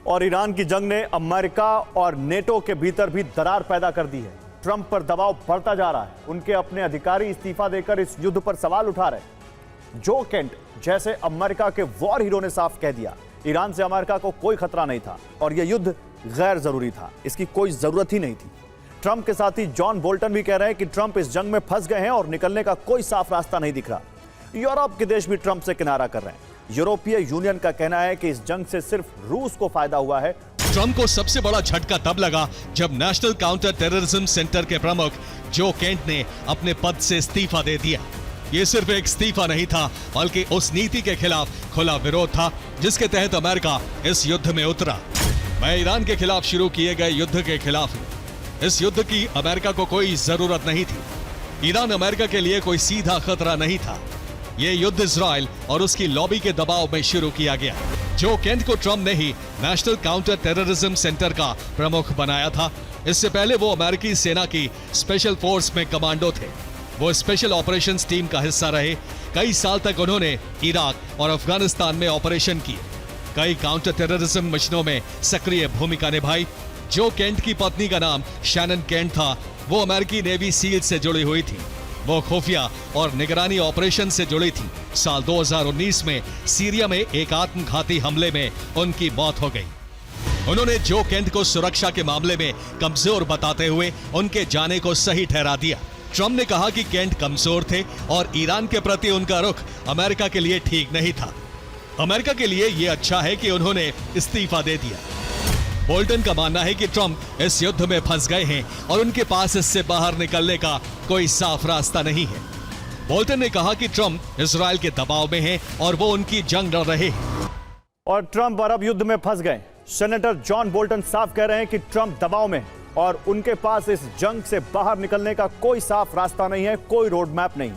और ईरान की जंग ने अमेरिका और नेटो के भीतर भी दरार पैदा कर दी है। ट्रंप पर दबाव बढ़ता जा रहा है। उनके अपने अधिकारी इस्तीफा देकर इस युद्ध पर सवाल उठा रहे। जो केंट जैसे अमेरिका के वॉर हीरो ने साफ कह दिया, ईरान से अमेरिका को कोई खतरा नहीं था और यह युद्ध गैर जरूरी था, इसकी कोई जरूरत ही नहीं थी। ट्रंप के साथी जॉन बोल्टन भी कह रहे हैं कि ट्रंप इस जंग में फंस गए हैं और निकलने का कोई साफ रास्ता नहीं दिख रहा। यूरोप के देश भी ट्रंप से किनारा कर रहे हैं। यूरोपीय यूनियन का कहना है कि इस जंग से सिर्फ रूस को फायदा हुआ है। ट्रंप को सबसे बड़ा झटका तब लगा जब नेशनल काउंटर टेररिज्म सेंटर के प्रमुख जो केंट ने अपने पद से इस्तीफा दे दिया। ये सिर्फ एक इस्तीफा नहीं था, बल्कि उस नीति के खिलाफ खुला विरोध था जिसके तहत अमेरिका इस युद्ध में उतरा। मैं ईरान के खिलाफ शुरू किए गए युद्ध के खिलाफ हूं। इस युद्ध की अमेरिका को कोई जरूरत नहीं थी। ईरान अमेरिका के लिए कोई सीधा खतरा नहीं था। ये युद्ध इजराइल और उसकी लॉबी के दबाव में शुरू किया गया। जो केंट को ट्रंप ने ही नेशनल काउंटर टेररिज्म सेंटर का प्रमुख बनाया था। इससे पहले वो अमेरिकी सेना की स्पेशल फोर्स में कमांडो थे। वो स्पेशल ऑपरेशंस टीम का हिस्सा रहे। कई साल तक उन्होंने इराक और अफगानिस्तान में ऑपरेशन किए। कई काउंटर टेररिज्म मिशनों में सक्रिय भूमिका निभाई। जो केंट की पत्नी का नाम शैनन केंट था। वो अमेरिकी नेवी सील से जुड़ी हुई थी। वो खुफिया और निगरानी ऑपरेशन से जुड़ी थी। साल 2019 में सीरिया में एक आत्मघाती हमले में उनकी मौत हो गई। उन्होंने जो केंट को सुरक्षा के मामले में कमजोर बताते हुए उनके जाने को सही ठहरा दिया। ट्रंप ने कहा कि केंट कमजोर थे और ईरान के प्रति उनका रुख अमेरिका के लिए ठीक नहीं था। अमेरिका के लिए यह अच्छा है कि उन्होंने इस्तीफा दे दिया। बोल्टन का मानना है कि ट्रंप इस युद्ध में फंस गए हैं और उनके पास इससे बाहर निकलने का कोई साफ रास्ता नहीं है। बोल्टन ने कहा कि ट्रंप इजराइल के दबाव में हैं और वो उनकी जंग लड़ रहे हैं। और ट्रंप अरब युद्ध में फंस गए। सेनेटर जॉन बोल्टन साफ कह रहे हैं कि ट्रंप दबाव में है और उनके पास इस जंग से बाहर निकलने का कोई साफ रास्ता नहीं है, कोई रोड मैप नहीं।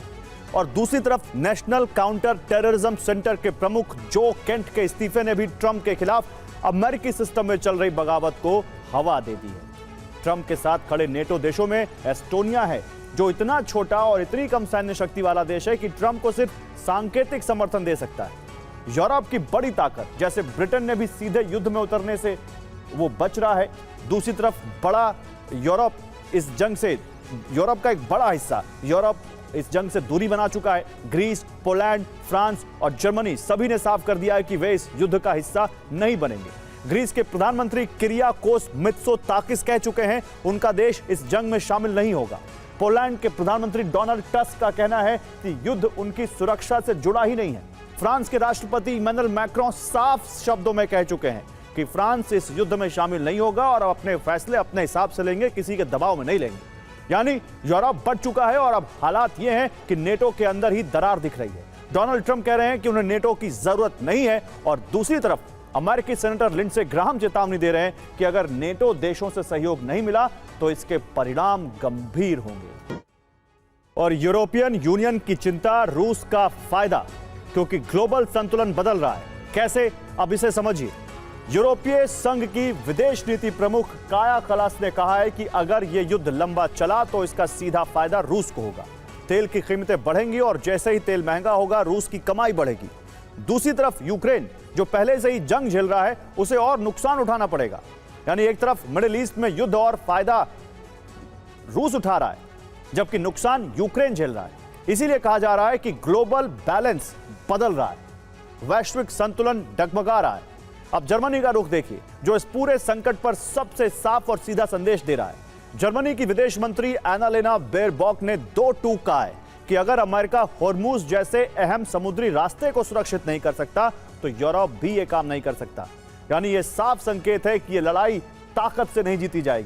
और दूसरी तरफ नेशनल काउंटर टेररिज्म सेंटर के प्रमुख जो केंट के इस्तीफे ने भी ट्रंप के खिलाफ अमेरिकी सिस्टम में चल रही बगावत को हवा दे दी है। ट्रंप के साथ खड़े नेटो देशों में एस्टोनिया है, जो इतना छोटा और इतनी कम सैन्य शक्ति वाला देश है कि ट्रंप को सिर्फ सांकेतिक समर्थन दे सकता है। यूरोप की बड़ी ताकत जैसे ब्रिटेन ने भी सीधे युद्ध में उतरने से वो बच रहा है। दूसरी तरफ बड़ा यूरोप इस जंग से, यूरोप का एक बड़ा हिस्सा यूरोप इस जंग से दूरी बना चुका है। ग्रीस, पोलैंड, फ्रांस और जर्मनी सभी ने साफ कर दिया है कि वे इस युद्ध का हिस्सा नहीं बनेंगे। ग्रीस के प्रधानमंत्री किरियाकोस मित्सोताकिस कह चुके हैं उनका देश इस जंग में शामिल नहीं होगा। पोलैंड के प्रधानमंत्री डोनाल्ड टस्क का कहना है कि युद्ध उनकी सुरक्षा से जुड़ा ही नहीं है। फ्रांस के राष्ट्रपति इमैनुअल मैक्रों साफ शब्दों में कह चुके हैं कि फ्रांस इस युद्ध में शामिल नहीं होगा और अपने फैसले अपने हिसाब से लेंगे, किसी के दबाव में नहीं लेंगे। यानी यूरोप बढ़ चुका है और अब हालात ये हैं कि नेटो के अंदर ही दरार दिख रही है। डोनाल्ड ट्रंप कह रहे हैं कि उन्हें नेटो की जरूरत नहीं है और दूसरी तरफ अमेरिकी सेनेटर लिंडसे ग्राहम चेतावनी दे रहे हैं कि अगर नेटो देशों से सहयोग नहीं मिला तो इसके परिणाम गंभीर होंगे। और यूरोपियन यूनियन की चिंता, रूस का फायदा, क्योंकि ग्लोबल संतुलन बदल रहा है। कैसे, अब इसे समझिए। यूरोपीय संघ की विदेश नीति प्रमुख काया कलास ने कहा है कि अगर यह युद्ध लंबा चला तो इसका सीधा फायदा रूस को होगा। तेल की कीमतें बढ़ेंगी और जैसे ही तेल महंगा होगा रूस की कमाई बढ़ेगी। दूसरी तरफ यूक्रेन, जो पहले से ही जंग झेल रहा है, उसे और नुकसान उठाना पड़ेगा। यानी एक तरफ मिडिल ईस्ट में युद्ध और फायदा रूस उठा रहा है, जबकि नुकसान यूक्रेन झेल रहा है। इसीलिए कहा जा रहा है कि ग्लोबल बैलेंस बदल रहा है, वैश्विक संतुलन डगमगा रहा है। अब जर्मनी का रुख देखिए, जो इस पूरे संकट पर सबसे साफ और सीधा संदेश दे रहा है। जर्मनी की विदेश मंत्री एनालेना बेयरबॉक ने दो टूक कहा है कि अगर अमेरिका होर्मुज जैसे अहम समुद्री रास्ते को सुरक्षित नहीं कर सकता तो यूरोप भी ये काम नहीं कर सकता। यानी ये साफ संकेत है कि ये लड़ाई ताकत से नहीं जीती जाएगी,